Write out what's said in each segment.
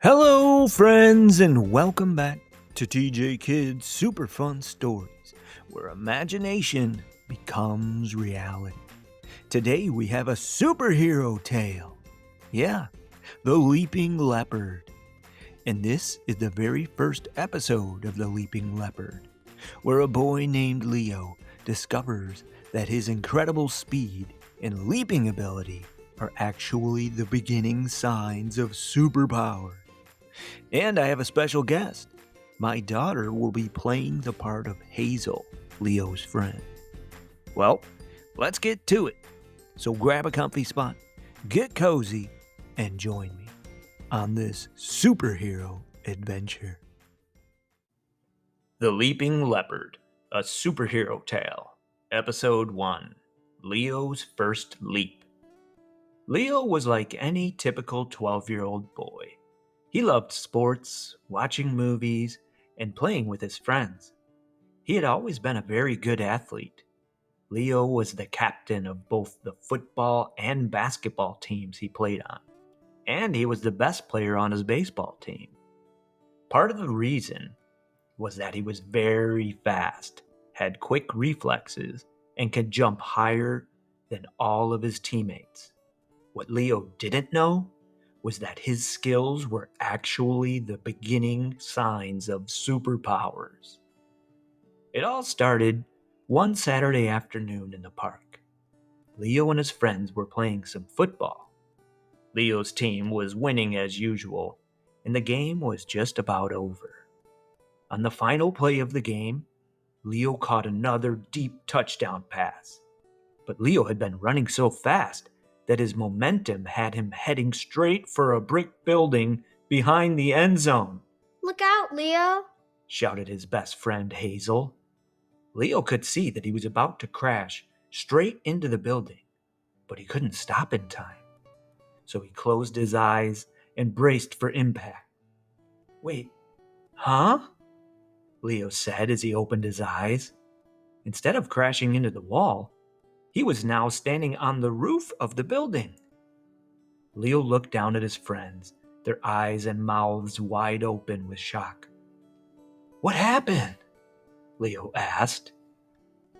Hello, friends, and welcome back to TJKidz Super Fun Stories, where imagination becomes reality. Today we have a superhero tale. Yeah, the Leaping Leopard. And this is the very first episode of the Leaping Leopard, where a boy named Leo discovers that his incredible speed and leaping ability are actually the beginning signs of superpower. And I have a special guest. My daughter will be playing the part of Hazel, Leo's friend. Well, let's get to it. So grab a comfy spot, get cozy, and join me on this superhero adventure. The Leaping Leopard, a Superhero Tale, Episode 1, Leo's First Leap. Leo was like any typical 12-year-old boy. He loved sports, watching movies, and playing with his friends. He had always been a very good athlete. Leo was the captain of both the football and basketball teams he played on, and he was the best player on his baseball team. Part of the reason was that he was very fast, had quick reflexes, and could jump higher than all of his teammates. What Leo didn't know was that his skills were actually the beginning signs of superpowers. It all started one Saturday afternoon in the park. Leo and his friends were playing some football. Leo's team was winning as usual, and the game was just about over. On the final play of the game, Leo caught another deep touchdown pass. But Leo had been running so fast that his momentum had him heading straight for a brick building behind the end zone. "Look out, Leo!" shouted his best friend Hazel. Leo could see that he was about to crash straight into the building, but he couldn't stop in time. So he closed his eyes and braced for impact. "Wait, huh?" Leo said as he opened his eyes. Instead of crashing into the wall, he was now standing on the roof of the building. Leo looked down at his friends, their eyes and mouths wide open with shock. "What happened?" Leo asked.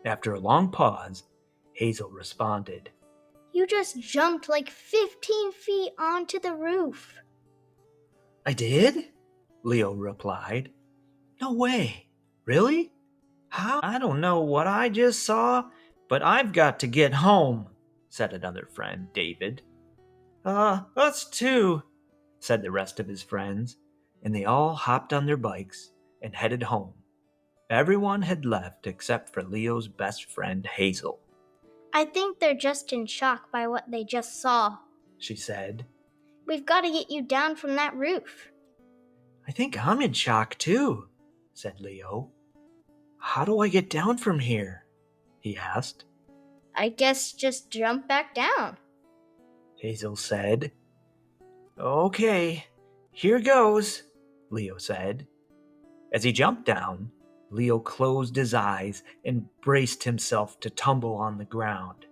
After a long pause, Hazel responded. "You just jumped like 15 feet onto the roof." "I did?" Leo replied. "No way. Really? How? I don't know what I just saw, but I've got to get home," said another friend, David. Us too," said the rest of his friends, and they all hopped on their bikes and headed home. Everyone had left except for Leo's best friend, Hazel. "I think they're just in shock by what they just saw," she said. "We've got to get you down from that roof." "I think I'm in shock too," said Leo. "How do I get down from here?" he asked. "I guess just jump back down," Hazel said. "Okay, here goes," Leo said. As he jumped down, Leo closed his eyes and braced himself to tumble on the ground.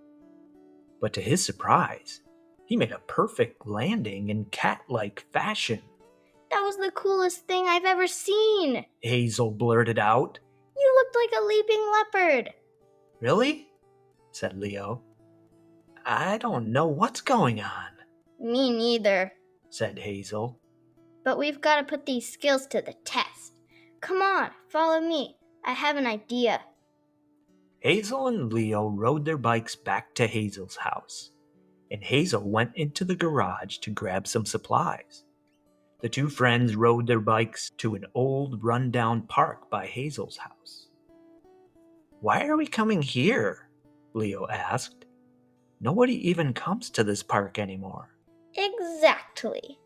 But to his surprise, he made a perfect landing in cat-like fashion. "That was the coolest thing I've ever seen," Hazel blurted out. "You looked like a leaping leopard." "Really?" said Leo. "I don't know what's going on," "Me neither," said Hazel. "But we've got to put these skills to the test. Come on, follow me. I have an idea." Hazel and Leo rode their bikes back to Hazel's house, and Hazel went into the garage to grab some supplies. The two friends rode their bikes to an old, run-down park by Hazel's house. "Why are we coming here?" Leo asked. "Nobody even comes to this park anymore." "Exactly,"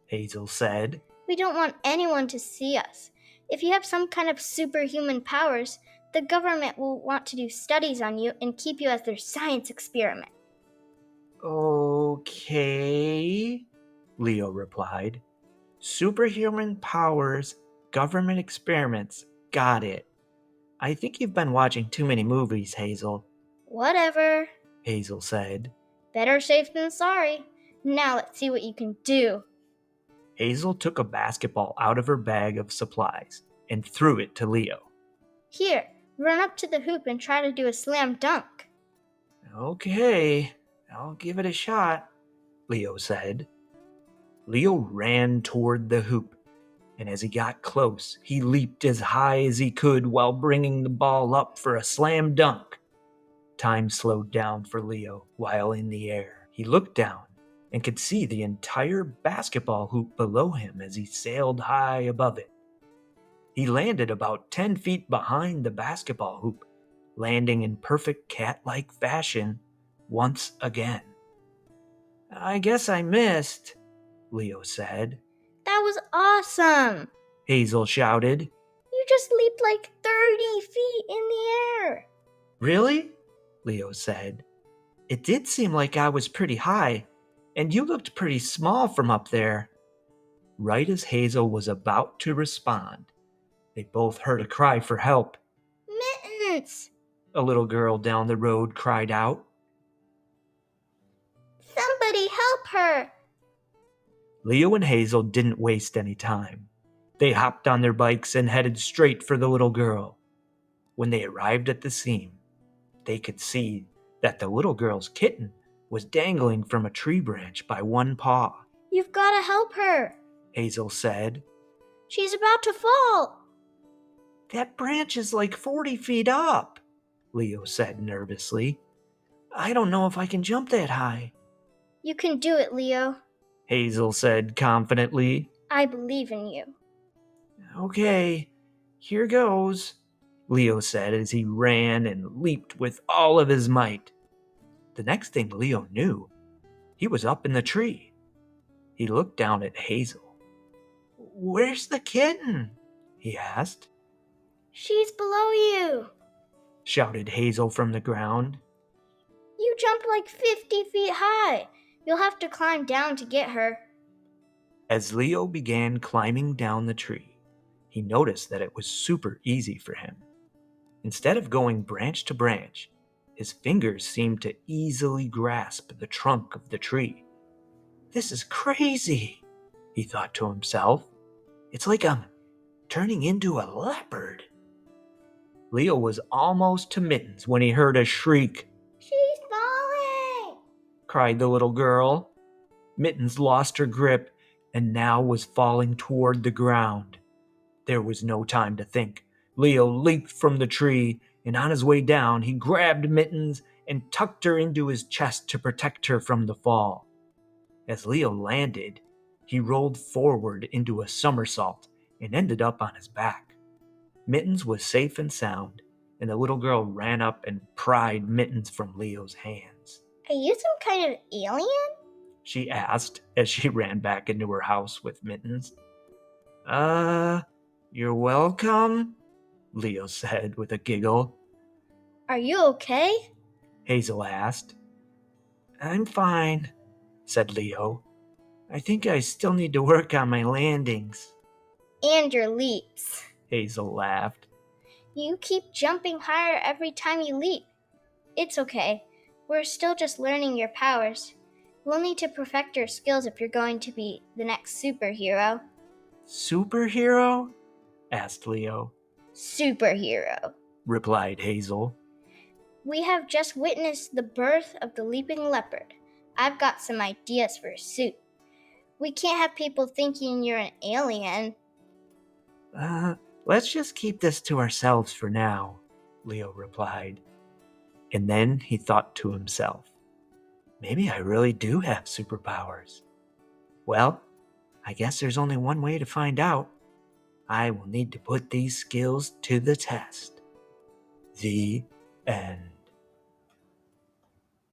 Hazel said. "We don't want anyone to see us. If you have some kind of superhuman powers, the government will want to do studies on you and keep you as their science experiment." "Okay," Leo replied. "Superhuman powers, government experiments, got it. I think you've been watching too many movies, Hazel," "Whatever. Hazel said. Better safe than sorry. Now let's see what you can do." Hazel took a basketball out of her bag of supplies and threw it to Leo. Here, run up to the hoop and try to do a slam dunk. Okay, I'll give it a shot, Leo said. Leo ran toward the hoop, and as he got close, he leaped as high as he could while bringing the ball up for a slam dunk. Time slowed down for Leo while in the air. He looked down and could see the entire basketball hoop below him as he sailed high above it. He landed about 10 feet behind the basketball hoop, landing in perfect cat-like fashion once again. I guess I missed, Leo said. That was awesome! Hazel shouted. You just leaped like 30 feet in the air. Really? Leo said. It did seem like I was pretty high, and you looked pretty small from up there. Right as Hazel was about to respond, they both heard a cry for help. Mittens! A little girl down the road cried out. Somebody help her! Leo and Hazel didn't waste any time. They hopped on their bikes and headed straight for the little girl. When they arrived at the scene, they could see that the little girl's kitten was dangling from a tree branch by one paw. You've got to help her, Hazel said. She's about to fall. That branch is like 40 feet up, Leo said nervously. I don't know if I can jump that high. You can do it, Leo, Hazel said confidently. I believe in you. Okay, here goes, Leo said as he ran and leaped with all of his might. The next thing Leo knew, he was up in the tree. He looked down at Hazel. Where's the kitten? He asked. She's below you, shouted Hazel from the ground. You jumped like 50 feet high. You'll have to climb down to get her. As Leo began climbing down the tree, he noticed that it was super easy for him. Instead of going branch to branch, his fingers seemed to easily grasp the trunk of the tree. This is crazy, he thought to himself. It's like I'm turning into a leopard. Leo was almost to Mittens when he heard a shriek. She's falling, cried the little girl. Mittens lost her grip and now was falling toward the ground. There was no time to think. Leo leaped from the tree, and on his way down, he grabbed Mittens and tucked her into his chest to protect her from the fall. As Leo landed, he rolled forward into a somersault and ended up on his back. Mittens was safe and sound, and the little girl ran up and pried Mittens from Leo's hands. Are you some kind of alien? She asked as she ran back into her house with Mittens. You're welcome, Leo said with a giggle. Are you okay? Hazel asked. I'm fine, said Leo. I think I still need to work on my landings. And your leaps. Hazel laughed. You keep jumping higher every time you leap. It's okay. We're still just learning your powers. We'll need to perfect your skills if you're going to be the next superhero. Superhero? Asked Leo. Superhero, replied Hazel. We have just witnessed the birth of the Leaping Leopard. I've got some ideas for a suit. We can't have people thinking you're an alien. Let's just keep this to ourselves for now, Leo replied. And then he thought to himself, maybe I really do have superpowers. Well, I guess there's only one way to find out. I will need to put these skills to the test. The end.